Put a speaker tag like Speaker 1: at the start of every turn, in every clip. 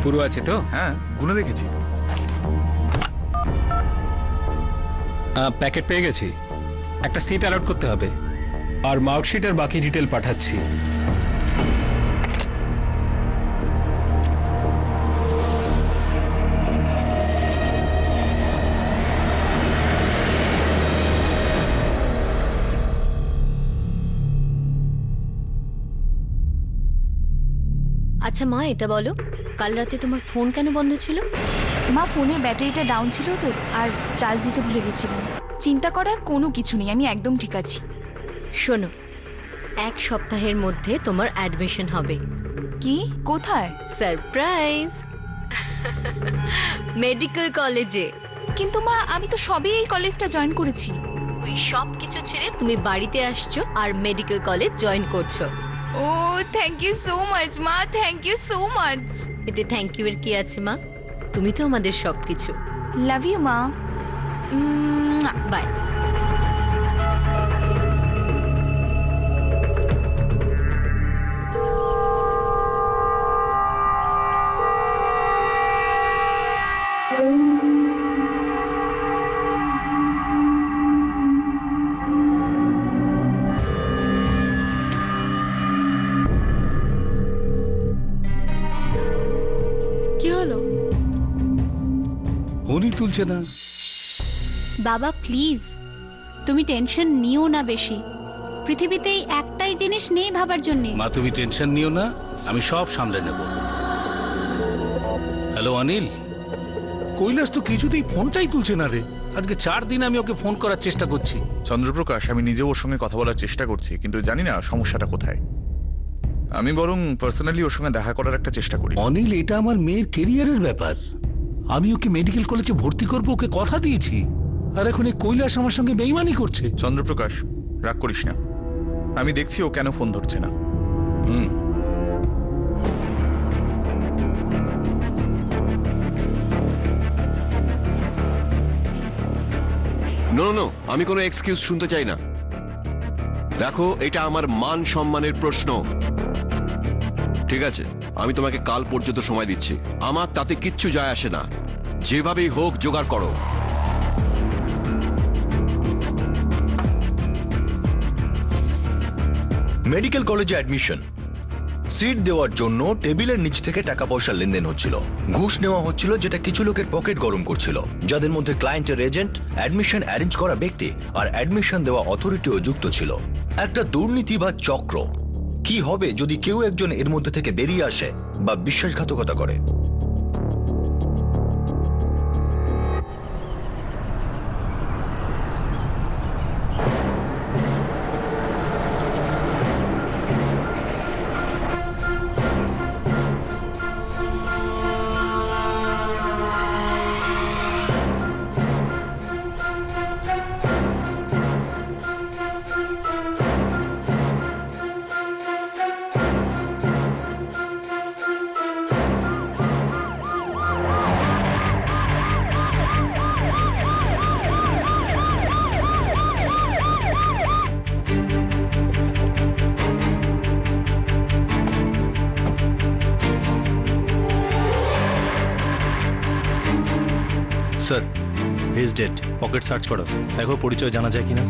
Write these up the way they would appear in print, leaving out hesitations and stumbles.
Speaker 1: পুরো আছে তো?
Speaker 2: হ্যাঁ, গুনে দেখেছি।
Speaker 1: প্যাকেট পেয়ে গেছি। একটা সিট অ্যালট করতে হবে, আর মার্কশিট আর বাকি ডিটেল পাঠাচ্ছি।
Speaker 3: আচ্ছা মা, এটা বলো, কাল রাতে তোমার ফোন কেন বন্ধ ছিল?
Speaker 4: মা, ফোনের ব্যাটারিটা ডাউন ছিল তো, আর চার্জ দিতে ভুলে গেছিলাম। চিন্তা করার কোনো কিছু নেই, আমি একদম ঠিক আছি।
Speaker 3: শোনো, 1 সপ্তাহের মধ্যে তোমার অ্যাডমিশন হবে।
Speaker 4: কি? কোথায়?
Speaker 3: সারপ্রাইজ! মেডিকেল কলেজে।
Speaker 4: কিন্তু মা, আমি তো সবে এই কলেজটা জয়েন করেছি।
Speaker 3: ওই সব কিছু ছেড়ে তুমি বাড়িতে আসছো আর মেডিকেল কলেজ জয়েন করছো।
Speaker 4: ও, থ্যাংক ইউ সো মাচ মা, থ্যাংক ইউ সো মাচ।
Speaker 3: এতে থ্যাংক ইউ এর কি আছে মা? তুমি তো আমাদের সবকিছু।
Speaker 4: লাভ ইউ মা।
Speaker 3: বাই।
Speaker 4: কি হলো?
Speaker 5: ফোনই তুলছে না।
Speaker 6: বাবা প্লিজ, তুমি টেনশন নিও না বেশি। পৃথিবীতে এই একটাই জিনিস নেই ভাবার জন্যে।
Speaker 5: মা তুমি টেনশন নিও না, আমি সব সামলে নেব। হ্যালো অনিল, কৈলাস তো কিছুতেই ফোনটাই তুলছে না রে। আজকে 4 দিন আমি ওকে ফোন করার চেষ্টা করছি।
Speaker 2: চন্দ্রপ্রকাশ, আমি নিজেও ওর সঙ্গে কথা বলার চেষ্টা করছি, কিন্তু জানি না সমস্যাটা কোথায়। আমি বরং পার্সোনালি ওর সঙ্গে দেখা করার একটা চেষ্টা করি।
Speaker 5: অনিল, এটা আমার মেয়ের কেরিয়ারের ব্যাপার। আমি ওকে মেডিকেল কলেজে ভর্তি করব, ওকে কথা দিয়েছি। আর এখন এই কৈলাস আমার সঙ্গে বেইমানি করছে।
Speaker 2: চন্দ্রপ্রকাশ, রাগ করিস না, আমি দেখছি ও কেন ফোন ধরছে না।
Speaker 7: নো নো, আমি কোনো এক্সকিউজ শুনতে চাই না। দেখো, এটা আমার মান সম্মানের প্রশ্ন। ঠিক আছে, আমি তোমাকে কাল পর্যন্ত সময় দিচ্ছি। আমার তাতে কিচ্ছু যায় আসে না, যেভাবেই হোক জোগাড় করো।
Speaker 8: মেডিকেল কলেজে অ্যাডমিশন, সিট দেওয়ার জন্য টেবিলের নিচ থেকে টাকা পয়সার লেনদেন হচ্ছিল, ঘুষ নেওয়া হচ্ছিল, যেটা কিছু লোকের পকেট গরম করছিল, যাদের মধ্যে ক্লায়েন্টের এজেন্ট, অ্যাডমিশন অ্যারেঞ্জ করা ব্যক্তি আর অ্যাডমিশন দেওয়া অথরিটিও যুক্ত ছিল। একটা দুর্নীতি বা চক্র। কি হবে যদি কেউ একজন এর মধ্যে থেকে বেরিয়ে আসে বা বিশ্বাসঘাতকতা করে?
Speaker 9: Sir, his dead. Pocket search করো, দেখো পরিচয় জানা যায় কিনা।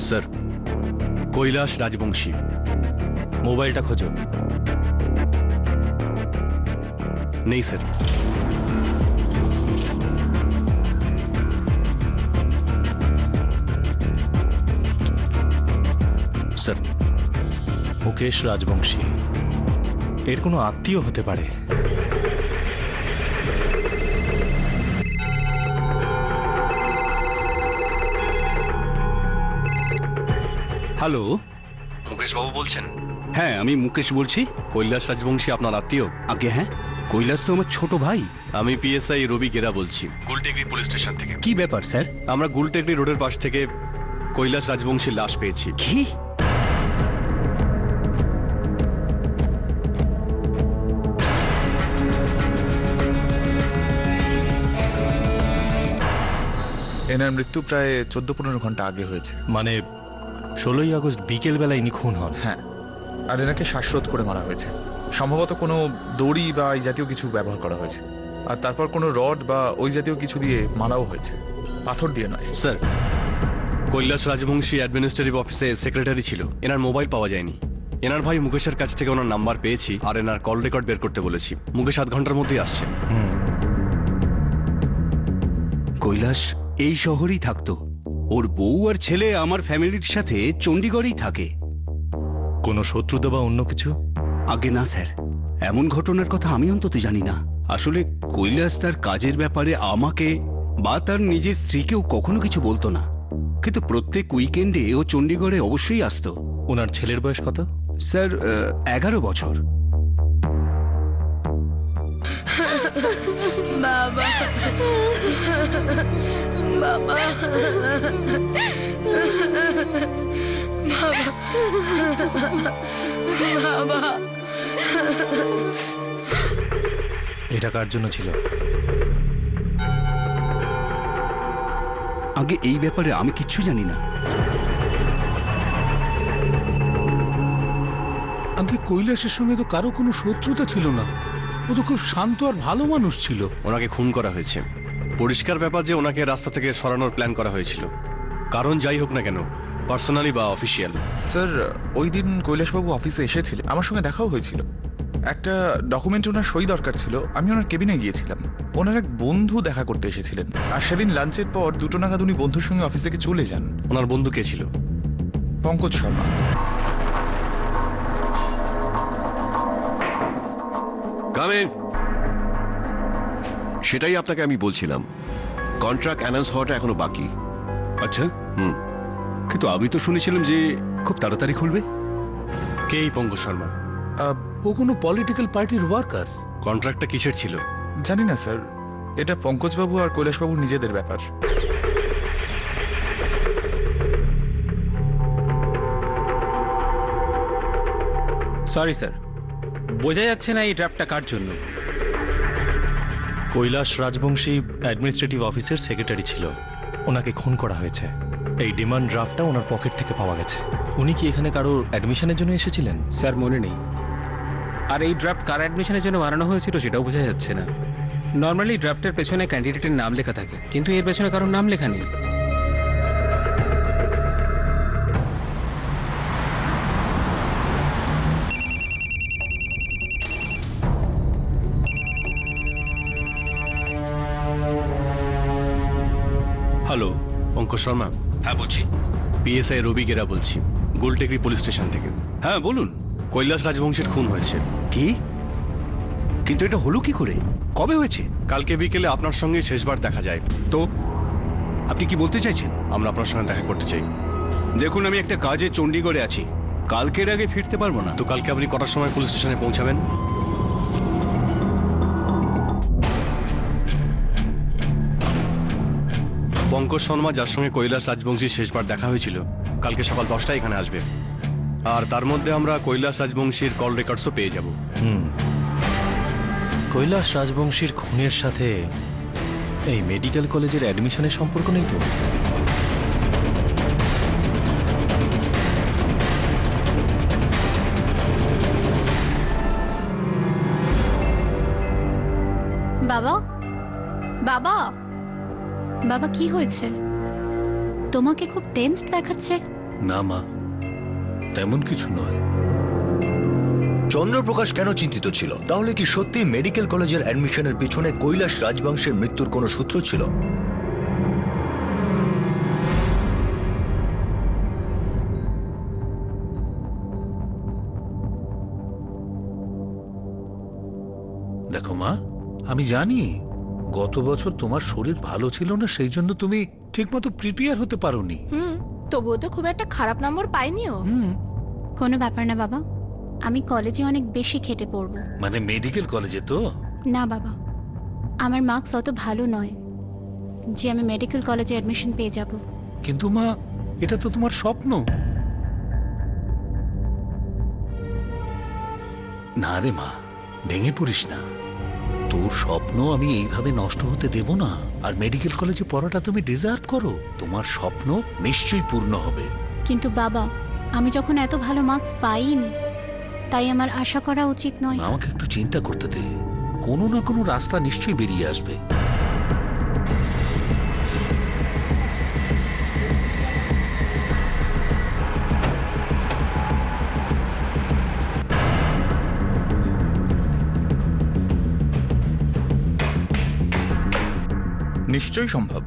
Speaker 9: স্যার, কৈলাস রাজবংশী। মোবাইলটা খোঁজো। নেই স্যার। স্যার, মুকেশ রাজবংশী, এর কোনো আত্মীয় হতে পারে।
Speaker 10: হ্যালো,
Speaker 9: মুকেশ বাবু বলছেন?
Speaker 10: হ্যাঁ আমি মুকেশ বলছি।
Speaker 9: কৈলাস রাজবংশী আপনার আত্মীয়?
Speaker 10: আগে হ্যাঁ, কৈলাস তো আমার ছোট ভাই।
Speaker 9: আমি পিএসআই রবি গেরা বলছি, গুলটেকরি পুলিশ স্টেশন থেকে।
Speaker 10: কি ব্যাপার স্যার?
Speaker 9: আমরা গুলটেকরি রোডের পাশ থেকে কৈলাস রাজবংশীর লাশ পেয়েছি।
Speaker 10: কি?
Speaker 2: এনার মৃত্যু প্রায় 14-15 ঘন্টা আগে হয়েছে।
Speaker 9: মানে 16ই আগস্ট বিকেল বেলা ইনি খুন হন।
Speaker 2: হ্যাঁ, আর এনাকে শ্বাসরোধ করে মারা হয়েছে। সম্ভবত কোনো দড়ি বা এই জাতীয় কিছু ব্যবহার করা হয়েছে, আর তারপর কোনো রড বা ওই জাতীয় কিছু দিয়ে মারাও হয়েছে, পাথর দিয়ে নয়।
Speaker 11: স্যার, কৈলাস রাজবংশী অ্যাডমিনিস্ট্রেটিভ অফিসে সেক্রেটারি ছিল। এনার মোবাইল পাওয়া যায়নি। এনার ভাই মুকেশের কাছ থেকে ওনার নাম্বার পেয়েছি, আর এনার কল রেকর্ড বের করতে বলেছি। মুকেশ 7 ঘন্টার মধ্যেই আসছে।
Speaker 10: কৈলাস এই শহরেই থাকতো। ওর বউ আর ছেলে আমার ফ্যামিলির সাথে চণ্ডীগড়েই থাকে।
Speaker 9: কোনো শত্রুতা বা অন্য কিছু?
Speaker 10: আগে না স্যার, এমন ঘটনার কথা আমি অন্তত জানি না। আসলে কৈলাস তার কাজের ব্যাপারে আমাকে বা তার নিজের স্ত্রীকেও কখনো কিছু বলতো না, কিন্তু প্রত্যেক উইকেন্ডে ও চণ্ডীগড়ে অবশ্যই আসতো।
Speaker 9: ওনার ছেলের বয়স কত?
Speaker 10: স্যার 11 বছর।
Speaker 4: বাবা, বাবা, বাবা।
Speaker 9: এটা কার জন্য ছিল?
Speaker 10: আগে এই ব্যাপারে আমি কিচ্ছু জানি না।
Speaker 5: আগে কৈলাসের সঙ্গে তো কারো কোনো শত্রুতা ছিল না। ও তো খুব শান্ত আর ভালো মানুষ ছিল।
Speaker 11: ওনাকে খুন করা হয়েছে। পরিষ্কার ব্যাপার যে ওনাকে রাস্তা থেকে সরানোর প্ল্যান করা হয়েছিল। কারণ যাই হোক না কেন, পার্সোনালি বা অফিসিয়াল।
Speaker 2: স্যার, ওই দিন কৈলাসবাবু অফিসে এসেছিলেন, আমার সঙ্গে দেখাও হয়েছিল। একটা ডকুমেন্টে ওনার সই দরকার ছিল, আমি ওনার কেবিনে গিয়েছিলাম। ওনার এক বন্ধু দেখা করতে এসেছিলেন, আর সেদিন লাঞ্চের পর 2টো নাগাদ উনি বন্ধুর সঙ্গে অফিস থেকে চলে যান।
Speaker 11: ওনার বন্ধু কে ছিল?
Speaker 2: পঙ্কজ শর্মা।
Speaker 7: কামেন, সেটাই আপনাকে আমি বলছিলাম। কন্ট্রাক্ট অ্যানাউন্স হওয়াটা এখনো বাকি।
Speaker 10: আচ্ছা, কিন্তু আমি তো শুনেছিলাম যে খুব তাড়াতাড়ি খুলবে।
Speaker 11: কে এই পঙ্কজ শর্মা?
Speaker 5: ও কোনো পলিটিক্যাল পার্টির ওয়ার্কার।
Speaker 11: কন্ট্রাক্টটা কিসের ছিল?
Speaker 2: জানি না স্যার, এটা পঙ্কজবাবু আর কৈলাসবাবুর নিজেদের ব্যাপার।
Speaker 1: সরি স্যার, বোঝা যাচ্ছে না এই ড্রাফটটা কার জন্য।
Speaker 9: কৈলাস রাজবংশী অ্যাডমিনিস্ট্রেটিভ অফিসের সেক্রেটারি ছিল। ওনাকে খুন করা হয়েছে। এই ডিমান্ড ড্রাফটটা ওনার পকেট থেকে পাওয়া গেছে। উনি কি এখানে কারোর অ্যাডমিশনের জন্য এসেছিলেন?
Speaker 1: স্যার, মনে নেই। আর এই ড্রাফট কার অ্যাডমিশনের জন্য বানানো হয়েছিল সেটাও বোঝা যাচ্ছে না। নর্মালি ড্রাফটের পেছনে ক্যান্ডিডেটের নাম লেখা থাকে, কিন্তু এর পেছনে কারোর নাম লেখা নেই।
Speaker 10: হ্যালো,
Speaker 11: পঙ্কজ শর্মা?
Speaker 10: হ্যাঁ বলছি।
Speaker 11: পিএসআই রবি গেরা বলছি, গোলটেকরি পুলিশ স্টেশন থেকে।
Speaker 10: হ্যাঁ বলুন।
Speaker 11: কৈলাস রাজবংশীর খুন হয়েছে।
Speaker 10: কি? কিন্তু এটা হলো কি করে? কবে হয়েছে?
Speaker 11: কালকে বিকেলে আপনার সঙ্গে শেষবার দেখা যায়।
Speaker 10: তো আপনি কি বলতে চাইছেন?
Speaker 11: আমরা আপনার সঙ্গে দেখা করতে চাই।
Speaker 10: দেখুন, আমি একটা কাজে চণ্ডীগড়ে আছি, কালকের আগে ফিরতে পারবো না।
Speaker 11: তো কালকে আপনি কটার সময় পুলিশ স্টেশনে পৌঁছাবেন? পঙ্কজ শর্মা, যার সঙ্গে কৈলাস রাজবংশীর শেষবার দেখা হয়েছিল, কালকে সকাল 10টায় এখানে আসবে। আর তার মধ্যে আমরা কৈলাস রাজবংশীর কল রেকর্ডসও পেয়ে যাব।
Speaker 9: কৈলাস রাজবংশীর খুনের সাথে এই মেডিকেল কলেজের অ্যাডমিশনের সম্পর্ক নেই তো?
Speaker 6: বাবা, বাবা, বাবা, কি হয়েছে? তোমাকে খুব টেনসড দেখাচ্ছে।
Speaker 5: না মা, তেমন কিছু নয়।
Speaker 8: চন্দ্রপ্রকাশ কেন চিন্তিত ছিল? তাহলে কি সত্যি মেডিকেল কলেজের অ্যাডমিশনের পিছনে কৈলাস রাজবংশের মৃত্যুর কোনো সূত্র ছিল?
Speaker 5: দেখো মা, আমি জানি গত বছর তোমার শরীর ভালো ছিল না, সেই জন্য তুমি ঠিকমতো প্রিপেয়ার হতে পারোনি।
Speaker 4: তবুও তো খুব একটা খারাপ নম্বর পাইনিও।
Speaker 6: কোনো ব্যাপার না বাবা, আমি কলেজে অনেক বেশি খেটে পড়ব।
Speaker 5: মানে মেডিকেল কলেজে তো?
Speaker 6: না বাবা, আমার মার্কস অত ভালো নয় যে আমি মেডিকেল কলেজে অ্যাডমিশন পেয়ে যাব।
Speaker 5: কিন্তু মা, এটা তো তোমার স্বপ্ন। না রে মা, ভেঙে পড়িস না। তোর স্বপ্ন আমি এইভাবে নষ্ট হতে দেব না। আর মেডিকেল কলেজে পড়াটা তুমি ডিজার্ভ করো। তোমার স্বপ্ন নিশ্চয়ই পূর্ণ হবে।
Speaker 6: কিন্তু বাবা, আমি যখন এত ভালো মার্কস পাইনি, তাই আমার আশা করা উচিত নয়।
Speaker 5: আমাকে একটু চিন্তা করতে দে, কোনো না কোনো রাস্তা নিশ্চয়ই বেরিয়ে আসবে।
Speaker 2: নিশ্চয়ই সম্ভব।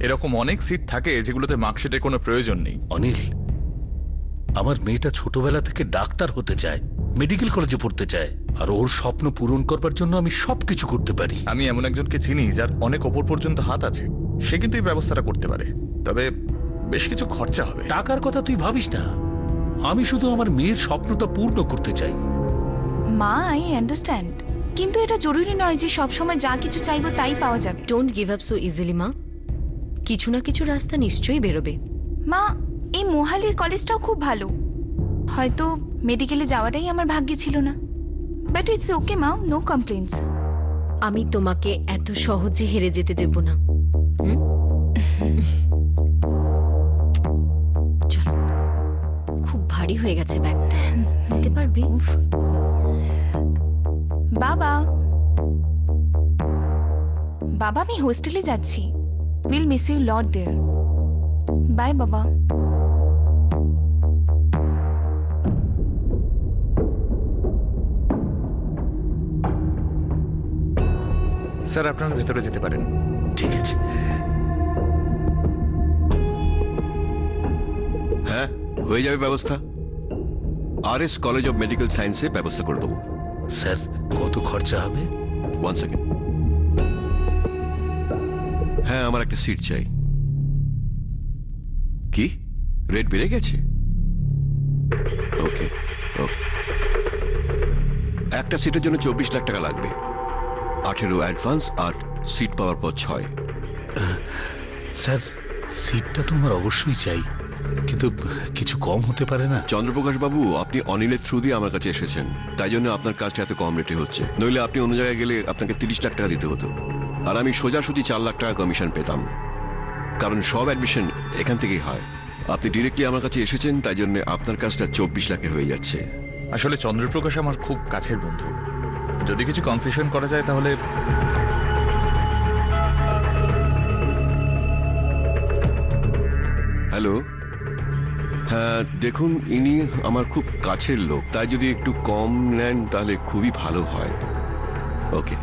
Speaker 2: এরকম অনেক সিট থাকে যেগুলোতে মার্কশিটের কোনো প্রয়োজন নেই।
Speaker 5: অনিল, আমার মেয়েটা ছোটবেলা থেকে ডাক্তার হতে চায়, মেডিকেল কলেজে পড়তে চায়, আর ওর স্বপ্ন পূরণ করবার জন্য আমি সবকিছু করতে পারি।
Speaker 2: আমি এমন একজনকে চিনি যার অনেক ওপর পর্যন্ত হাত আছে, সে কিন্তু এই ব্যবস্থাটা করতে পারে, তবে বেশ কিছু খরচা হবে।
Speaker 5: টাকার কথা তুই ভাবিস না, আমি শুধু আমার মেয়ের স্বপ্নটা পূর্ণ করতে চাই।
Speaker 4: মা, আই আন্ডারস্ট্যান্ড, কিন্তু এটা জরুরি নয় যে সবসময় যা কিছু চাইবো তাই পাওয়া যাবে।
Speaker 3: Don't give up so easily মা, কিছু না কিছু রাস্তা নিশ্চয়ই বেরোবে।
Speaker 4: মা, এই মোহালির কলেজটাও খুব ভালো, হয়তো মেডিকেলে যাওয়াটাই আমার ভাগ্যে ছিল না, বাট ইটস ওকে মা, নো কমপ্লেন্স।
Speaker 3: আমি তোমাকে এত সহজে হেরে যেতে দেব না। হুম? চলো, খুব ভারী হয়ে গেছে ব্যাগটা, নিতে পারবে?
Speaker 4: বাবা, বাবা, আমি হোস্টেলে যাচ্ছি, will miss you lot there. Bye বাবা।
Speaker 2: স্যার, আপনারা ভেতরে যেতে পারেন।
Speaker 5: ঠিক আছে।
Speaker 7: হ্যাঁ, হয়ে যাবে ব্যবস্থা। RS কলেজ অফ মেডিকেল সায়েন্সে ব্যবস্থা করে দেবো।
Speaker 5: স্যার, কত খরচা হবে?
Speaker 7: 1 সেকেন্ড। হ্যাঁ, আমার একটা সিট চাই। কি রেট বেড়ে গেছে? ওকে ওকে, একটা সিটের জন্য 24 লাখ টাকা লাগবে। 18 অ্যাডভান্স আর সিট পাওয়ার পর 6।
Speaker 5: স্যার, সিটটা তো আমার অবশ্যই চাই, কিন্তু কিছু কম হতে পারে না?
Speaker 7: চন্দ্রপ্রকাশ বাবু, আপনি অনিলের থ্রু দিয়ে আমার কাছে এসেছেন, তাই জন্য আপনার কাজটা এত কম রেটে হচ্ছে। নইলে আপনি অন্য জায়গায় গেলে আপনাকে 30 লাখ টাকা দিতে হতো, আর আমি সোজাসুজি 4 লাখ টাকা কমিশন পেতাম, কারণ সব অ্যাডমিশন এখান থেকেই হয়। আপনি ডিরেক্টলি আমার কাছে এসেছেন, তাই জন্য আপনার কাজটা 24 লাখে হয়ে যাচ্ছে।
Speaker 2: আসলে চন্দ্রপ্রকাশ আমার খুব কাছের বন্ধু, যদি কিছু কনসেশন করা যায় তাহলে।
Speaker 7: হ্যালো, হ্যাঁ দেখুন, ইনি আমার খুব কাছের লোক, তাই যদি একটু কম নেন তাহলে খুবই ভালো হয়। ওকে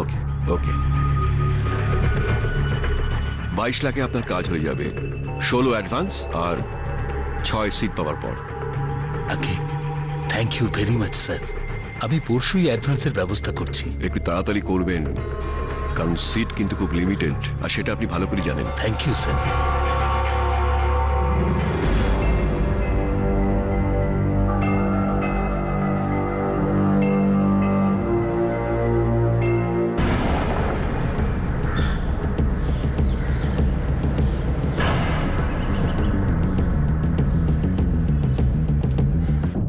Speaker 7: ওকে ওকে, 22 লাখে আপনার কাজ হয়ে যাবে, 16 অ্যাডভান্স আর 6 সিট পাওয়ার পর।
Speaker 5: Okay, thank you very much sir. আমি পরশুই অ্যাডভান্সের ব্যবস্থা করছি।
Speaker 7: একটু তাড়াতাড়ি করবেন, কারণ সিট কিন্তু খুব লিমিটেড, আর সেটা আপনি ভালো করে জানেন।
Speaker 5: Thank you sir.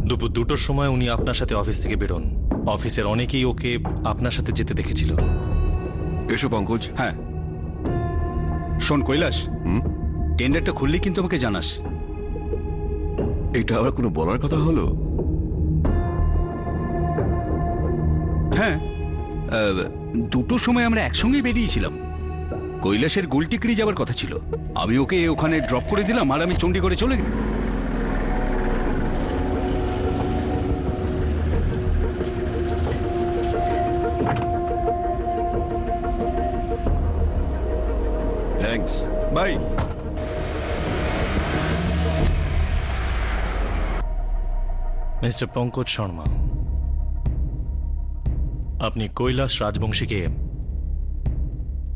Speaker 9: দুপুর 2টোর সময় উনি আপনার সাথে অফিস থেকে বেরোন। অফিসের অনেকেই ওকে আপনার সাথে যেতে দেখেছিল।
Speaker 7: এসো পঙ্কজ।
Speaker 10: হ্যাঁ, শোন কৈলাস,
Speaker 7: হুম?
Speaker 10: টেন্ডারটা খুললি কিন্তু আমাকে জানাস।
Speaker 7: এটা আবার কোনো বলার কথা হলো?
Speaker 10: হ্যাঁ, 2টোর সময় আমরা একসঙ্গেই বেরিয়েছিলাম। কৈলাসের গোলটিকড়ি যাওয়ার কথা ছিল, আমি ওকে ওখানে ড্রপ করে দিলাম আর আমি চণ্ডীগড়ে চলে গেলাম।
Speaker 7: Thanks
Speaker 10: bye.
Speaker 9: Mister Pankaj Sharma, আপনি কৈলাস রাজবংশীকে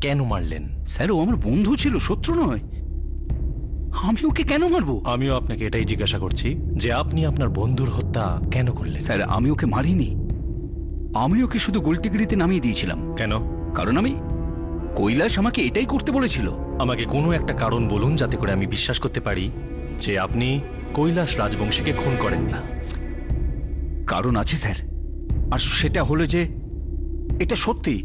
Speaker 9: কেন মারলেন?
Speaker 10: স্যার, ও আমার বন্ধু ছিল, শত্রু নয়। আমি ওকে কেন মারবো?
Speaker 9: আমিও আপনাকে এটাই জিজ্ঞাসা করছি যে আপনি আপনার বন্ধুর হত্যা কেন করলেন?
Speaker 10: স্যার, আমি ওকে মারিনি, আমি ওকে শুধু গোলটিকড়িতে নামিয়ে দিয়েছিলাম।
Speaker 9: কেন?
Speaker 10: কারণ কৈলাস আমাকে এটাই করতে বলেছিল।
Speaker 9: আমাকে কোনো একটা কারণ বলুন যাতে করে আমি বিশ্বাস করতে পারি যে আপনি কৈলাস রাজবংশীকে খুন করেন না।
Speaker 10: কারণ আছে স্যার, আর সেটা হলো যে এটা সত্যি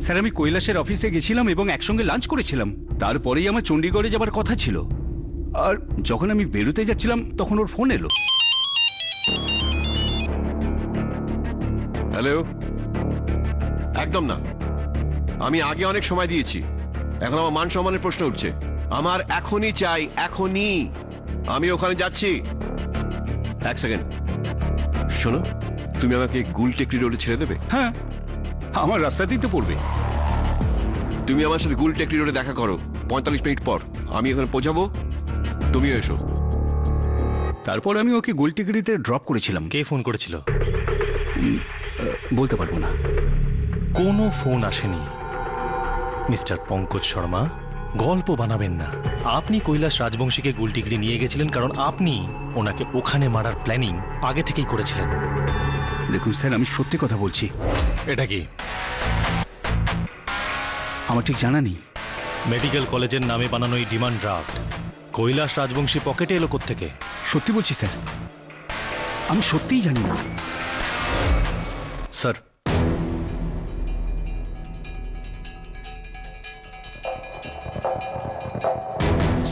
Speaker 10: স্যার। আমি কৈলাসের অফিসে গেছিলাম এবং একসঙ্গে লাঞ্চ করেছিলাম। তারপরেই আমার চণ্ডীগড়ে যাবার কথা ছিল। আর যখন আমি বেরোতে যাচ্ছিলাম তখন ওর ফোন এলো।
Speaker 7: হ্যালো, একদম না। আমি আগে অনেক সময় দিয়েছি, এখন আমার মান সম্মানের প্রশ্ন উঠছে। আমার এখনই চাই, এখনই। আমি ওখানে যাচ্ছি। এক সেকেন্ড শোনো, তুমি আমাকে গুলটেকরি রোডে ছেড়ে দেবে?
Speaker 10: হ্যাঁ, আমার রাস্তাতেই তো পড়বে।
Speaker 7: তুমি আমার সাথে গুলটেকরি রোডে দেখা করো 45 মিনিট পর। আমি এখানে পৌঁছাবো, তুমিও এসো।
Speaker 10: তারপর আমি ওকে গোলটিগড়িতে ড্রপ করেছিলাম।
Speaker 9: কে ফোন করেছিল?
Speaker 10: বলতে পারবো না।
Speaker 9: কোনো ফোন আসেনি। মিস্টার পঙ্কজ শর্মা, গল্প বানাবেন না। আপনি কৈলাস রাজবংশীকে গুলটিগড়ি নিয়ে গেছিলেন কারণ আপনি ওনাকে ওখানে মারার প্ল্যানিং আগে থেকেই করেছিলেন।
Speaker 10: দেখুন স্যার, আমি সত্যি কথা বলছি।
Speaker 9: এটা কি?
Speaker 10: আমার ঠিক জানা নেই।
Speaker 9: মেডিকেল কলেজের নামে বানানো এই ডিমান্ড ড্রাফট কৈলাস রাজবংশী পকেটে এলো কোত্থেকে?
Speaker 10: সত্যি বলছি স্যার, আমি সত্যিই জানি না।
Speaker 11: স্যার,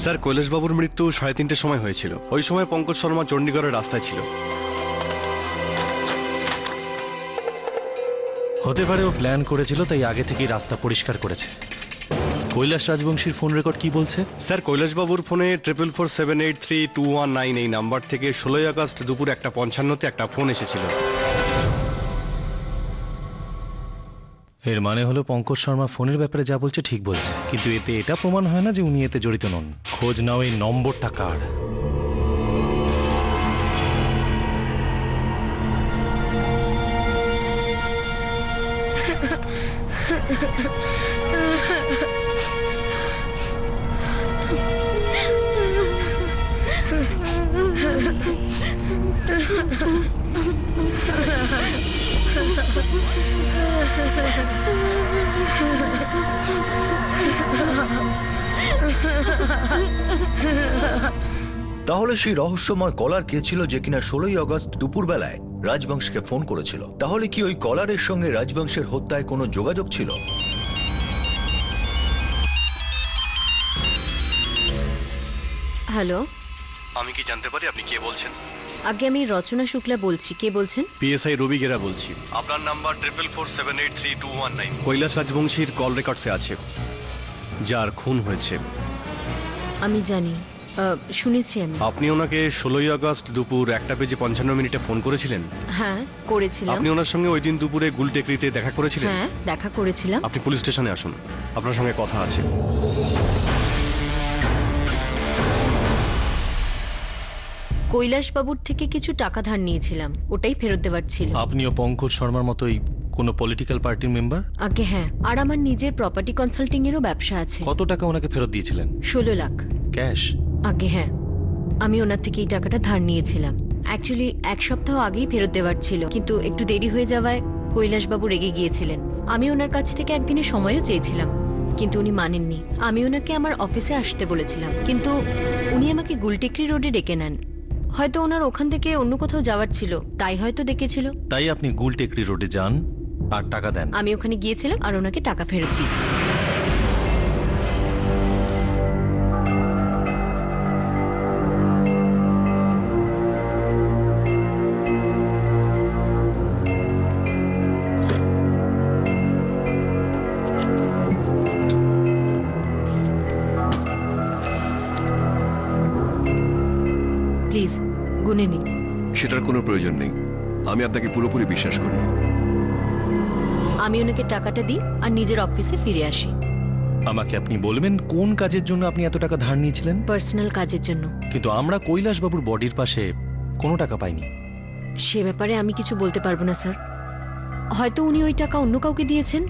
Speaker 11: স্যার কৈলাসবাবুর মৃত্যু 3:30 সময় হয়েছিল। ওই সময় পঙ্কজ শর্মা চণ্ডীগড়ের রাস্তায় ছিল।
Speaker 9: হতে পারে ও প্ল্যান করেছিল, তাই আগে থেকেই রাস্তা পরিষ্কার করেছে। কৈলাস রাজবংশীর ফোন রেকর্ড কি বলছে?
Speaker 11: স্যার, কৈলাসবাবুর ফোনে 4447832119 এই নাম্বার থেকে 16 আগস্ট দুপুর 1:55-তে একটা ফোন এসেছিল।
Speaker 9: এর মানে হলো পঙ্কজ শর্মা ফোনের ব্যাপারে যা বলছে ঠিক বলছে, কিন্তু এতে এটা প্রমাণ হয় না যে উনি এতে জড়িত নন। খোঁজ নাও এই নম্বরটা কার।
Speaker 8: তাহলে সেই রহস্যময় কলার কে ছিল যে কিনা 16 আগস্ট দুপুরবেলায় রাজবংশকে ফোন করেছিল? তাহলে কি ওই কলারের সঙ্গে রাজবংশের হত্যায় কোনো যোগাযোগ ছিল?
Speaker 3: হ্যালো,
Speaker 11: আমি কি জানতে পারি আপনি কে বলছেন?
Speaker 3: আগে আমি রচনা শুক্লা বলছি। কে বলছেন?
Speaker 11: পিএসআই রবি গেরা বলছি। আপনার নাম্বার 4447832119 কৈলাস রাজবংশীর কল রেকর্ডসে আছে, যার খুন হয়েছে।
Speaker 3: আমি জানি, শুনেছি আমি।
Speaker 11: আপনি ওনাকে 16 আগস্ট দুপুর 1:55 ফোন করেছিলেন?
Speaker 3: হ্যাঁ, করেছিলাম।
Speaker 11: আপনি ওনার সঙ্গে ওই দিন দুপুরে গুলটেকরিতে দেখা করেছিলেন?
Speaker 3: হ্যাঁ, দেখা করেছিলাম।
Speaker 11: আপনি পুলিশ স্টেশনে আসুন, আপনার সঙ্গে কথা আছে।
Speaker 3: কৈলাসবাবুর থেকে কিছু টাকা ধার নিয়েছিলাম, ওটাই ফেরত দেওয়ার ছিল।
Speaker 9: আপনিও পঙ্কজ শর্মার মতোই কোনো পলিটিক্যাল পার্টির মেম্বার?
Speaker 3: আগে হ্যাঁ, আর আমার নিজের প্রপার্টি কনসাল্টিং এরও ব্যবসা আছে।
Speaker 9: কত টাকা ওনাকে ফেরত দিয়েছিলেন?
Speaker 3: 16 লাখ
Speaker 9: ক্যাশ?
Speaker 3: আগে হ্যাঁ, আমি ওনার থেকে এই টাকাটা ধার নিয়েছিলাম। অ্যাকচুয়ালি 1 সপ্তাহ আগেই ফেরত দেওয়ার ছিল, কিন্তু একটু দেরি হয়ে যাওয়ায় কৈলাসবাবু রেগে গিয়েছিলেন। আমি ওনার কাছ থেকে একদিনের সময়ও চেয়েছিলাম, কিন্তু উনি মানেননি। আমি ওনাকে আমার অফিসে আসতে বলেছিলাম, কিন্তু উনি আমাকে গুলটেকরি রোডে ডেকে নেন। হয়তো ওনার ওখান থেকে অন্য কোথাও যাওয়ার ছিল, তাই হয়তো ডেকেছিল।
Speaker 9: তাই আপনি গুলটেকরি রোডে যান আর টাকা দেন?
Speaker 3: আমি ওখানে গিয়েছিলাম আর ওনাকে টাকা ফেরত দিই। প্লিজ গুনে নিন।
Speaker 7: সেটার কোনো প্রয়োজন নেই, আমি আপনাকে পুরোপুরি বিশ্বাস করি।
Speaker 3: আমি ওনাকে টাকাটা দিই আর নিজের অফিসে ফিরে আসি।
Speaker 9: আমাকে আপনি বলবেন কোন কাজের জন্য আপনি এত টাকা ধার নিয়েছিলেন?
Speaker 3: পার্সোনাল কাজের জন্য।
Speaker 9: কিন্তু আমরা কৈলাসবাবুর বডির পাশে কোনো টাকা পাইনি।
Speaker 3: সে ব্যাপারে আমি কিছু বলতে পারবো না স্যার। হয়তো উনি ওই টাকা অন্য কাউকে দিয়েছেন,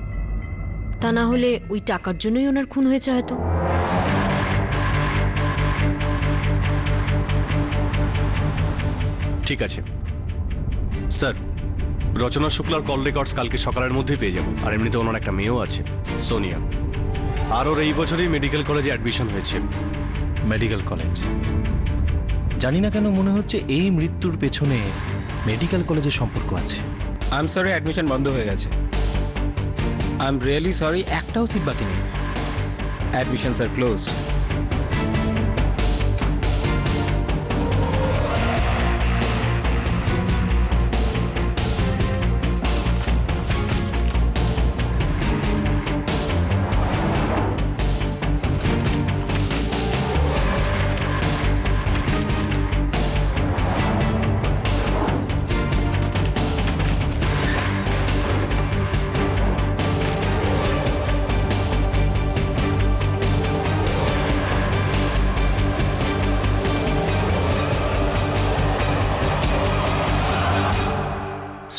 Speaker 3: তা না হলে ওই টাকার জন্যই ওনার খুন হয়েছে হয়তো।
Speaker 11: ঠিক আছে স্যার, রচনা শুক্লার কল রেকর্ডস কালকে সকালের মধ্যেই পেয়ে যাব। আর এমনিতে ওনার একটা মেয়েও আছে, সোনিয়া। আর ওর এই বছরই মেডিকেল কলেজে অ্যাডমিশন হয়েছে।
Speaker 9: Medical college? জানি না কেন মনে হচ্ছে এই মৃত্যুর পেছনে মেডিকেল কলেজের সম্পর্ক আছে।
Speaker 1: আই এম সরি, অ্যাডমিশন বন্ধ হয়ে গেছে। আই এম রিয়েলি সরি, একটাও সিট বাকি নেই। Admissions are close.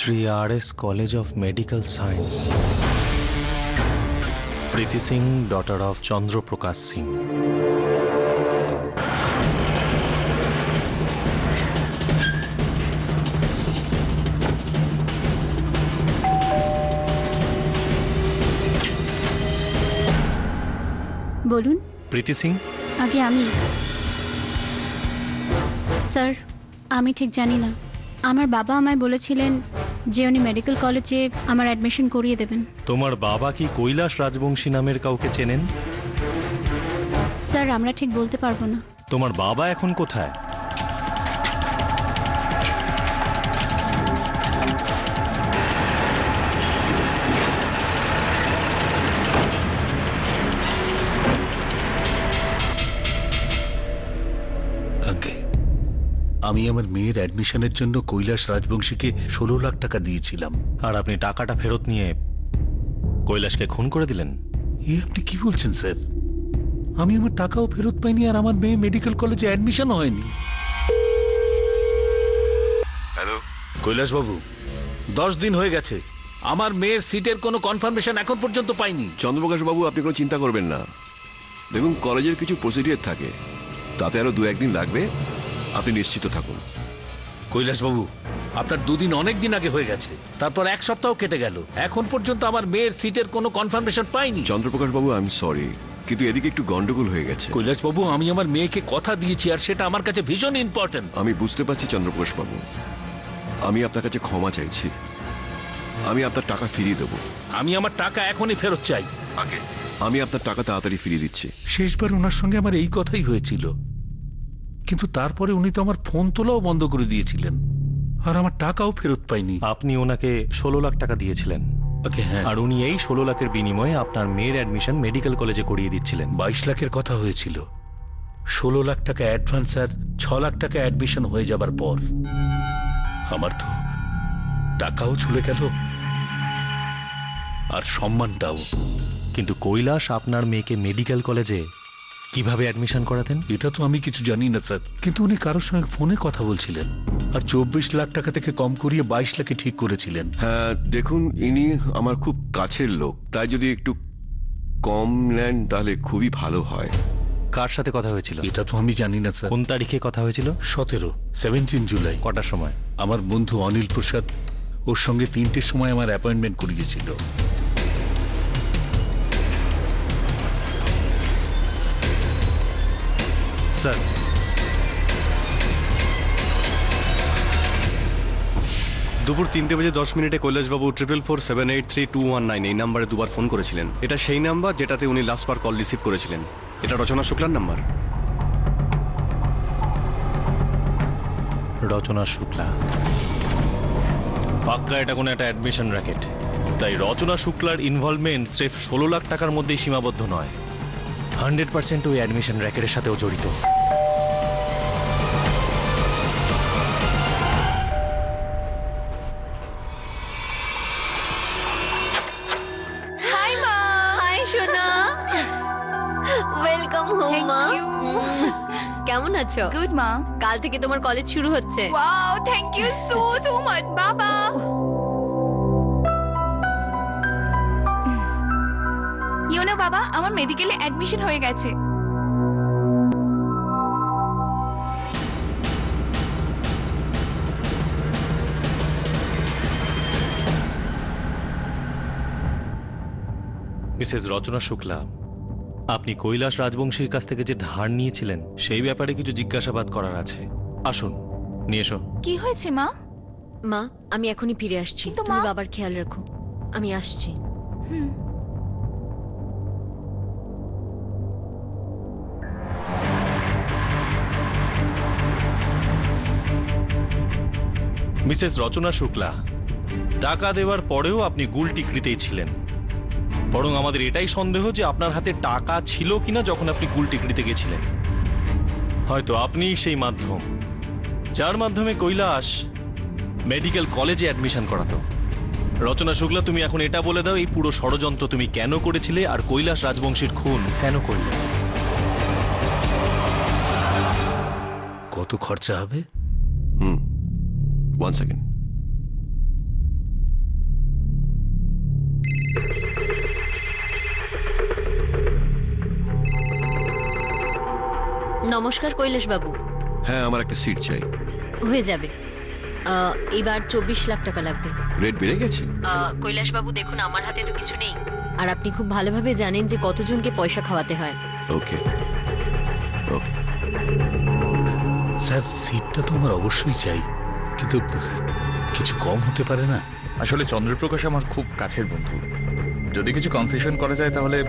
Speaker 9: Shri R S college of medical science, Preeti Singh, daughter of Chandraprakash Singh.
Speaker 6: বলুন।
Speaker 9: প্রীতি সিং,
Speaker 6: আগে আমি। স্যার, আমি ঠিক জানি না। আমার বাবা আমায় বলেছিলেন যে উনি মেডিকেল কলেজে আমার অ্যাডমিশন করিয়ে দেবেন।
Speaker 9: তোমার বাবা কি কৈলাস রাজবংশী নামের কাউকে চেনেন?
Speaker 6: স্যার, আমরা ঠিক বলতে পারবো না।
Speaker 9: তোমার বাবা এখন কোথায়?
Speaker 5: আগে আমি আমার মেয়ের অ্যাডমিশনের জন্য কৈলাস রাজবংশীকে 16 লাখ টাকা দিয়েছিলাম।
Speaker 9: আর আপনি টাকাটা ফেরত নিয়ে কৈলাসকে খুন করে দিলেন?
Speaker 5: এ আপনি কি বলছেন স্যার? আমি আমার টাকাও ফেরত পাইনি, আর আমার মেয়ে মেডিকেল কলেজে অ্যাডমিশন হয়নি।
Speaker 7: হ্যালো
Speaker 5: কৈলাস বাবু, 10 দিন হয়ে গেছে, আমার মেয়ের সিটের কোনো কনফার্মেশন এখন পর্যন্ত পাইনি।
Speaker 7: চন্দ্রপ্রকাশ বাবু, আপনি কোনো চিন্তা করবেন না। দেখুন, কলেজের কিছু প্রসিডিওর থাকে, তাতে আরো 2-1 দিন লাগবে। আপনি নিশ্চিত থাকুন।
Speaker 5: কৈলাস বাবু, আপনার 2 দিন অনেক দিন আগে হয়ে গেছে, তারপর 1 সপ্তাহ কেটে গেল, এখন পর্যন্ত আমার মেয়ের সিটের কোনো কনফার্মেশন পাইনি।
Speaker 7: চন্দ্রপ্রকাশ বাবু, আই এম সরি, কিন্তু এদিকে একটু গন্ডগোল হয়ে গেছে।
Speaker 5: কৈলাস বাবু, আমি আমার মেয়েকে কথা দিয়েছি, আর সেটা আমার কাছে ভীষণ ইম্পর্টেন্ট।
Speaker 7: আমি বুঝতে পারছি চন্দ্রপ্রকাশ বাবু, আমি আপনার কাছে ক্ষমা চাইছি। আমি আপনার টাকা ফিরিয়ে দেবো।
Speaker 5: আমি আমার টাকা এখনই ফেরত চাই।
Speaker 7: আগে আমি আপনার টাকা তাড়াতাড়ি ফিরিয়ে দিচ্ছি।
Speaker 5: শেষবার ওনার সঙ্গে আমার এই কথাই হয়েছিল, কিন্তু তারপরে উনি তো আমার ফোন তোলাও বন্ধ করে দিয়েছিলেন, আর আমার টাকাও ফেরত পাইনি।
Speaker 9: আপনি ওনাকে 16 লাখ টাকা দিয়েছিলেন,
Speaker 5: ওকে, হ্যাঁ।
Speaker 9: আর উনি এই 16 লাখের বিনিময়ে আপনার মেয়ের অ্যাডমিশন মেডিকেল কলেজে করিয়ে দিচ্ছিলেন।
Speaker 5: 22 লাখের কথা হয়েছিল, 16 লাখ টাকা অ্যাডভান্স আর 6 লাখ টাকা অ্যাডমিশন হয়ে যাবার পর আমার তো টাকাও চলে গেল, আর সম্মানটাও।
Speaker 9: কিন্তু কৈলাস আপনার মেয়েকে মেডিকেল কলেজে কিভাবে অ্যাডমিশন করাতেন?
Speaker 5: এটা তো আমি কিছু জানি না স্যার, কিন্তু উনি কারোর সঙ্গে ফোনে কথা বলছিলেন, আর 24 লাখ টাকা থেকে কম করিয়ে 22 লাখে ঠিক করেছিলেন।
Speaker 7: হ্যাঁ, দেখুন, ইনি আমার খুব কাছের লোক, তাই যদি একটু কম নেন তাহলে খুবই ভালো হয়।
Speaker 9: কার সাথে কথা হয়েছিল?
Speaker 5: এটা তো আমি জানি না স্যার।
Speaker 9: কোন তারিখে কথা হয়েছিল?
Speaker 5: 17 জুলাই।
Speaker 9: কটার সময়?
Speaker 5: আমার বন্ধু অনিল প্রসাদ ওর সঙ্গে 3টের সময় আমার অ্যাপয়েন্টমেন্ট করিয়েছিল।
Speaker 9: স্যার,
Speaker 11: দুপুর 3:10 কৈলাসবাবু 444783219 এই নাম্বারে 2বার ফোন করেছিলেন। এটা সেই নাম্বার যেটাতে উনি লাস্টবার কল রিসিভ করেছিলেন। এটা রচনা শুক্লার নাম্বার।
Speaker 9: রচনা শুক্লা। পাক্কা এটা কোনো একটা অ্যাডমিশন র্যাকেট। তাই রচনা শুক্লার ইনভলভমেন্ট স্রেফ 16 লাখ টাকার মধ্যেই সীমাবদ্ধ নয়, 100% ওই অ্যাডমিশন র্যাকেটের সাথেও জড়িত।
Speaker 4: হাই মা।
Speaker 3: হাই সোনা, ওয়েলকাম হোম
Speaker 4: Thank
Speaker 3: মা।
Speaker 4: you.
Speaker 3: কেমন আছো?
Speaker 4: গুড মা।
Speaker 3: কাল থেকে তোমার কলেজ শুরু হচ্ছে।
Speaker 4: Wow, thank you so much বাবা। বাবা, আমার মেডিকেলে অ্যাডমিশন হয়ে গেছে।
Speaker 9: মিসেস রচনা শুক্লা, আপনি কৈলাস রাজবংশীর কাছ থেকে যে ধার নিয়েছিলেন সেই ব্যাপারে কিছু জিজ্ঞাসাবাদ করার আছে। আসুন, নিয়ে এসো।
Speaker 4: কি হয়েছে মা?
Speaker 3: মা, আমি এখনই ফিরে আসছি।
Speaker 4: কিন্তু
Speaker 3: তুমি
Speaker 4: মা-
Speaker 3: বাবার খেয়াল রাখো। আমি আসছি।
Speaker 9: মিসেস রচনা শুক্লা, টাকা দেওয়ার পরেও আপনি গুল টিকরিতেই ছিলেন। বরং আমাদের এটাই সন্দেহ যে আপনার হাতে টাকা ছিল কিনা যখন আপনি গুল টিকরিতে গেছিলেন। হয়তো আপনিই সেই মাধ্যম যার মাধ্যমে কৈলাস মেডিকেল কলেজে অ্যাডমিশন করাতো। রচনা শুক্লা, তুমি এখন এটা বলে দাও, এই পুরো ষড়যন্ত্র তুমি কেন করেছিলে আর কৈলাস রাজবংশীর খুন কেন করলে?
Speaker 5: কত খরচা হবে?
Speaker 7: 1 সেকেন্ড।
Speaker 3: নমস্কার কৈলাস বাবু।
Speaker 7: হ্যাঁ, আমার একটা সিট চাই।
Speaker 3: হয়ে যাবে। এবার 24 লাখ টাকা লাগবে।
Speaker 7: রেট বেড়ে গেছে?
Speaker 3: কৈলাস বাবু দেখুন, আমার হাতে তো কিছু নেই, আর আপনি খুব ভালোভাবে জানেন যে কতজনকে পয়সা খাওয়াতে হয়।
Speaker 7: ওকে ওকে।
Speaker 5: স্যার, সিটটা তো আমার অবশ্যই চাই, কিন্তু কিছু কম হতে পারে না?
Speaker 2: আসলে চন্দ্রপ্রকাশ আমার খুব কাছের বন্ধু, যদি কিছু কনসেশন করা যায় তাহলে।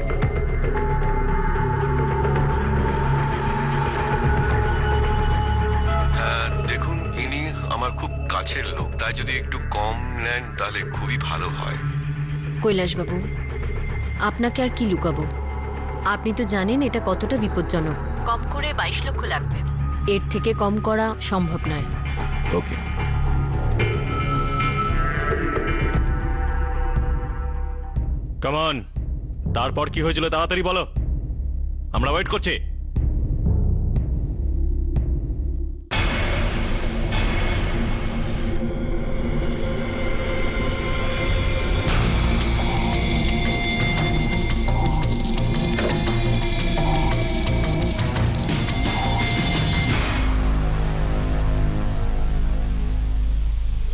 Speaker 7: হ্যাঁ দেখুন, ইনি আমার খুব কাছের লোক, তাই যদি একটু কম নেন তাহলে খুবই ভালো হয়।
Speaker 3: কৈলাস বাবু, আপনাকে আর কি লুকাবো, আপনি তো জানেন এটা কতটা বিপজ্জনক। কম করে 22 লক্ষ লাগবে, এর থেকে কম করা সম্ভব নয়।
Speaker 7: ওকে।
Speaker 9: কামন, তারপর কি হয়েছিল তাড়াতাড়ি বলো, আমরা ওয়েট করছি।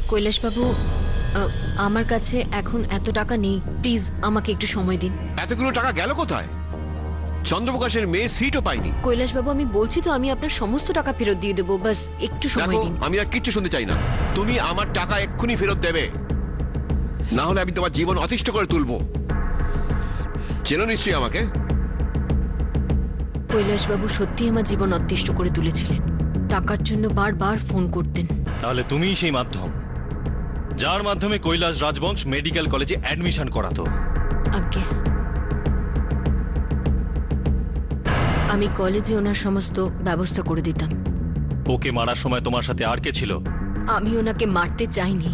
Speaker 3: কৈলাস বাবু, আমার কাছে এখন এত টাকা নেই, প্লিজ আমাকে একটু সময় দিন।
Speaker 7: এতগুলো টাকা গেল কোথায়? চন্দ্রপ্রকাশের মেয়ে সিটও পাইনি।
Speaker 3: কৈলাস বাবু, আমি বলছি তো আমি আপনার সমস্ত টাকা ফেরত দিয়ে দেবো, বাস একটু সময়
Speaker 7: দেখো,
Speaker 3: দিন।
Speaker 7: আমি আর কিচ্ছু শুনতে চাই না। তুমি আমার টাকা এক্ষুনি ফেরত দেবে, না হলে আমি তোমার জীবন অতিষ্ঠ করে তুলবো। চেনো নিশ্চয়ই আমাকে।
Speaker 3: কৈলাস বাবু সত্যি আমার জীবন অতিষ্ঠ করে তুলেছিলেন, টাকার জন্য বারবার ফোন করতেন।
Speaker 9: তাহলে তুমিই সেই মাধ্যম যার মাধ্যমে কৈলাস রাজবংশ মেডিকেল কলেজে অ্যাডমিশন করাতো।
Speaker 3: আজ্ঞে, আমি কলেজে ওনার সমস্ত ব্যবস্থা করে দিতাম।
Speaker 9: ওকে মারার সময় তোমার সাথে আর কে ছিল?
Speaker 3: আমি ওনাকে মারতে চাইনি,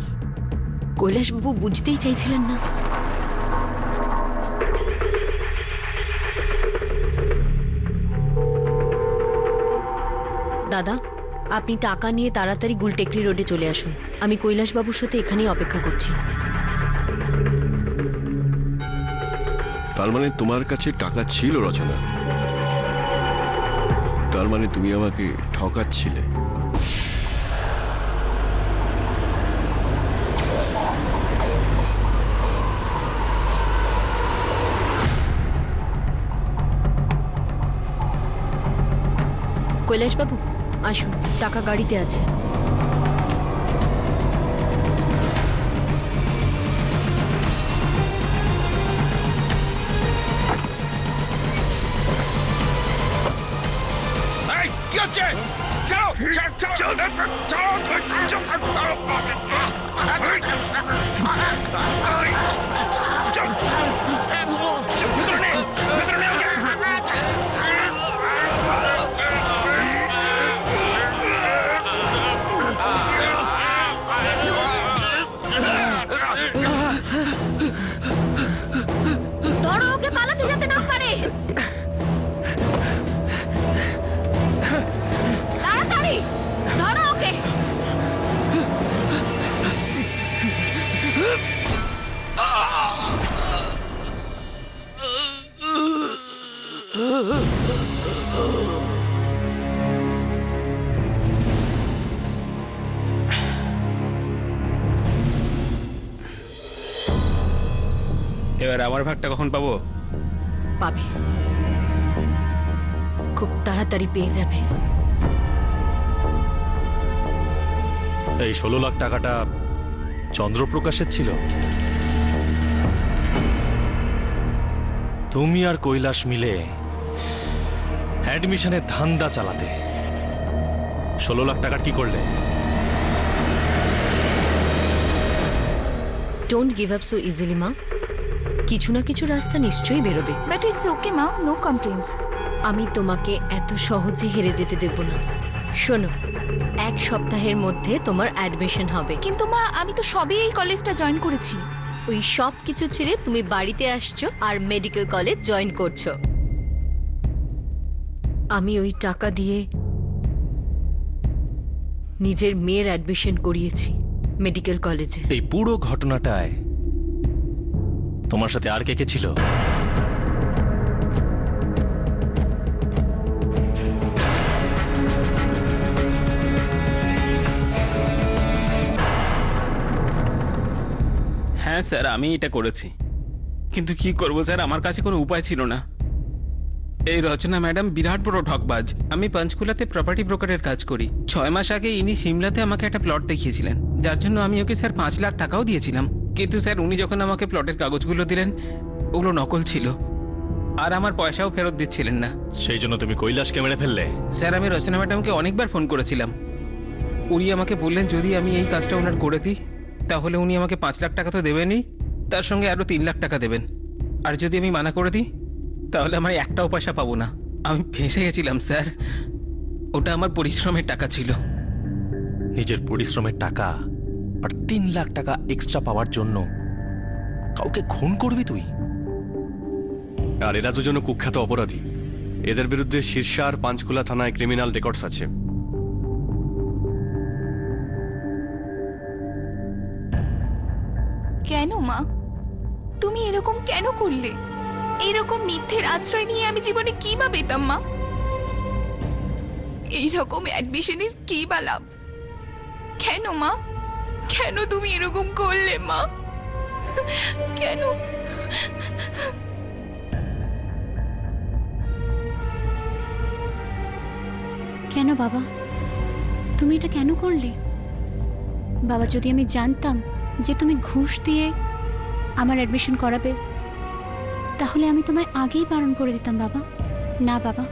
Speaker 3: কৈলাস বাবু বুঝতেই চাইছিলেন না। দাদা, আপনি টাকা নিয়ে তাড়াতাড়ি গুলটেকরি রোডে চলে আসুন, আমি কৈলাস বাবুর সাথে এখানেই অপেক্ষা করছি।
Speaker 7: তার মানে তোমার কাছে টাকা ছিল রচনা? তার মানে তুমি আমাকে ঠকাচ্ছিলে?
Speaker 3: কৈলাস বাবু আসুন, টাকা গাড়িতে আছে।
Speaker 1: কি হচ্ছে?
Speaker 3: ধরো ওকে, পালাতে যেতে না পারে। তাড়াতাড়ি ধরো ওকে।
Speaker 1: এবার আমার ভাগটা কখন পাবো?
Speaker 3: পাবে, খুব তাড়াতাড়ি পেয়ে যাবে।
Speaker 9: এই 16 লাখ টাকাটা চন্দ্রপ্রকাশের ছিল? তুমি আর কৈলাস মিলে অ্যাডমিশনের ধান্দা চালাতে। 16 লাখ টাকার কি করলে?
Speaker 3: Don't give up so easily মা। কিছু না কিছু রাস্তা নিশ্চয়ই বেরোবে।
Speaker 4: বাট ইটস ওকে মা, নো কমপ্লেন্টস।
Speaker 3: আমি তোমাকে এত সহজে হেরে যেতে দেব না। শোনো, 1 সপ্তাহের মধ্যে তোমার অ্যাডমিশন হবে।
Speaker 4: কিন্তু মা, আমি তো সবে এই কলেজটা জয়েন করেছি।
Speaker 3: ওই সব কিছু ছেড়ে তুমি বাড়িতে আসছো আর মেডিকেল কলেজ জয়েন করছো। আমি ওই টাকা দিয়ে নিজের মেয়ের অ্যাডমিশন করিয়েছি মেডিকেল কলেজে।
Speaker 9: এই পুরো ঘটনাটায় তোমার সাথে আর কে কে ছিল?
Speaker 1: হ্যাঁ স্যার, আমি এটা করেছি, কিন্তু কি করব স্যার, আমার কাছে কোনো উপায় ছিল না। এই রচনা ম্যাডাম বিরাট বড় ঠকবাজ। আমি পঞ্চকুলাতে প্রপার্টি ব্রোকারের কাজ করি। 6 মাস আগে ইনি সিমলাতে আমাকে একটা প্লট দেখিয়েছিলেন, যার জন্য আমি ওকে স্যার 5 লাখ টাকাও দিয়েছিলাম। কিন্তু স্যার উনি যখন আমাকে প্লটের কাগজগুলো দিলেন, ওগুলো নকল ছিল আর আমার পয়সাও ফেরত দিচ্ছিলেন না।
Speaker 9: সেই জন্য তুমি কৈলাসকে মেরে ফেললে?
Speaker 1: স্যার আমি রচনা ম্যাডামকে অনেকবার ফোন করেছিলাম। উনি আমাকে বললেন যদি আমি এই কাজটা ওনার করে দিই তাহলে উনি আমাকে 5 লাখ টাকা তো দেবেনই, তার সঙ্গে আরও 3 লাখ টাকা দেবেন। আর যদি আমি মানা করে দিই তাহলে আমার একটাও পয়সা পাবো না। আমি ফেঁসে গেছিলাম স্যার। ওটা আমার পরিশ্রমের টাকা ছিল।
Speaker 9: নিজের পরিশ্রমের টাকা আর 3 লাখ টাকা এক্সট্রা পাওয়ার জন্য কাউকে খুন করবি তুই?
Speaker 11: আর এরা দুজন কুখ্যাত অপরাধী। এদের বিরুদ্ধে শীর্ষা আর পাঁচকুলা থানায় ক্রিমিনাল রেকর্ডস আছে।
Speaker 4: কেন মা, তুমি এরকম কেন করলে? এইরকম মিথ্যের আশ্রয় নিয়ে আমি জীবনে কি বা পেতাম মা? এইরকম অ্যাডমিশনের কি বা লাভ? কেন মা, কেন তুমি এরকম করলে মা? কেন?
Speaker 6: কেন বাবা, তুমি এটা কেন করলে? বাবা, যদি আমি জানতাম যে তুমি ঘুষ দিয়ে আমার অ্যাডমিশন করাবে তাহলে আমি তোমায় আগেই বারণ করে দিতাম বাবা। না বাবা,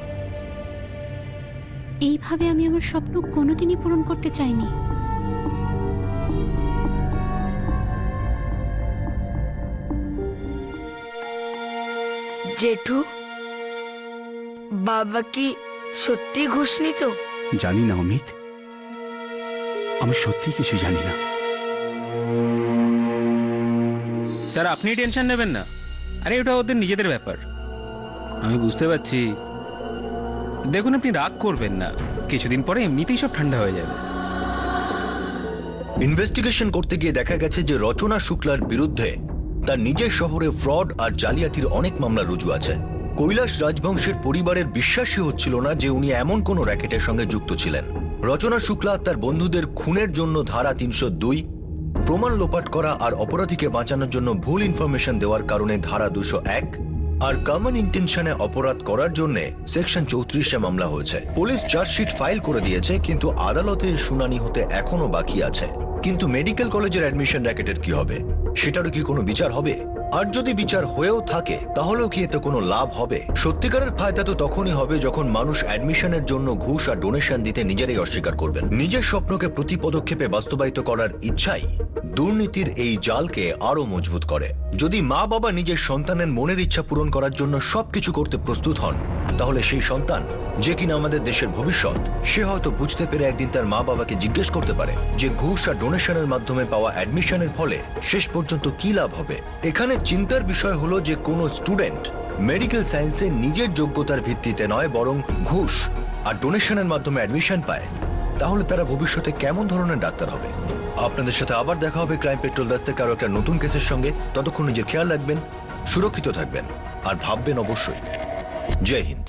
Speaker 6: এইভাবে আমি আমার স্বপ্ন কোনোদিনই পূরণ করতে চাইনি।
Speaker 12: জেঠু, বাবা কি সত্যি ঘুষ নিত?
Speaker 10: জানি না অমিত, আমি সত্যি কিছু জানি না।
Speaker 1: স্যার আপনি টেনশন নেবেন না। আরে ওটা ওদের নিজেদের ব্যাপার। আমি বুঝতে পারছি। দেখুন আপনি রাগ করবেন না, কিছুদিন পরে এমনিতেই সব ঠান্ডা হয়ে যাবে।
Speaker 8: ইনভেস্টিগেশন করতে গিয়ে দেখা গেছে যে রচনা শুক্লার বিরুদ্ধে তার নিজের শহরে ফ্রড আর জালিয়াতির অনেক মামলা রুজু আছে। কৈলাস রাজবংশের পরিবারের বিশ্বাসই হচ্ছিল না যে উনি এমন কোনো র্যাকেটের সঙ্গে যুক্ত ছিলেন। রচনা শুক্লা তার বন্ধুদের খুনের জন্য ধারা 302, প্রমাণ লোপাট করা আর অপরাধীকে বাঁচানোর জন্য ভুল ইনফরমেশন দেওয়ার কারণে ধারা 201 আর কমন ইন্টেনশনে অপরাধ করার জন্য সেকশন 34-এ মামলা হয়েছে। পুলিশ চার্জশিট ফাইল করে দিয়েছে, কিন্তু আদালতে শুনানি হতে এখনো বাকি আছে। কিন্তু মেডিকেল কলেজের অ্যাডমিশন র্যাকেটের কি হবে? সেটারও কি কোনো বিচার হবে? আর যদি বিচার হয়েও থাকে তাহলেও কি এতে কোনো লাভ হবে? সত্যিকারের ফায়দা তো তখনই হবে যখন মানুষ অ্যাডমিশনের জন্য ঘুষ আর ডোনেশন দিতে নিজেরাই অস্বীকার করবেন। নিজের স্বপ্নকে প্রতি পদক্ষেপে বাস্তবায়িত করার ইচ্ছাই দুর্নীতির এই জালকে আরো মজবুত করে। যদি মা বাবা নিজের সন্তানের মনের ইচ্ছা পূরণ করার জন্য সবকিছু করতে প্রস্তুত হন, তাহলে সেই সন্তান, যে কিনা আমাদের দেশের ভবিষ্যৎ, সে হয়তো বুঝতে পেরে একদিন তার মা বাবাকে জিজ্ঞেস করতে পারে যে ঘুষ আর ডোনেশনের মাধ্যমে পাওয়া অ্যাডমিশনের ফলে শেষ পর্যন্ত কি লাভ হবে। এখানে চিন্তার বিষয় হলো যে কোনো স্টুডেন্ট মেডিকেল সায়েন্সে নিজের যোগ্যতার ভিত্তিতে নয় বরং ঘুষ আর ডোনেশনের মাধ্যমে অ্যাডমিশন পায়, তাহলে তারা ভবিষ্যতে কেমন ধরনের ডাক্তার হবে? আপনাদের সাথে আবার দেখা হবে ক্রাইম পেট্রোল দাস্তে কারো একটা নতুন কেসের সঙ্গে। ততক্ষণ নিজের খেয়াল রাখবেন, সুরক্ষিত থাকবেন আর ভাববেন অবশ্যই। জয় হিন্দ।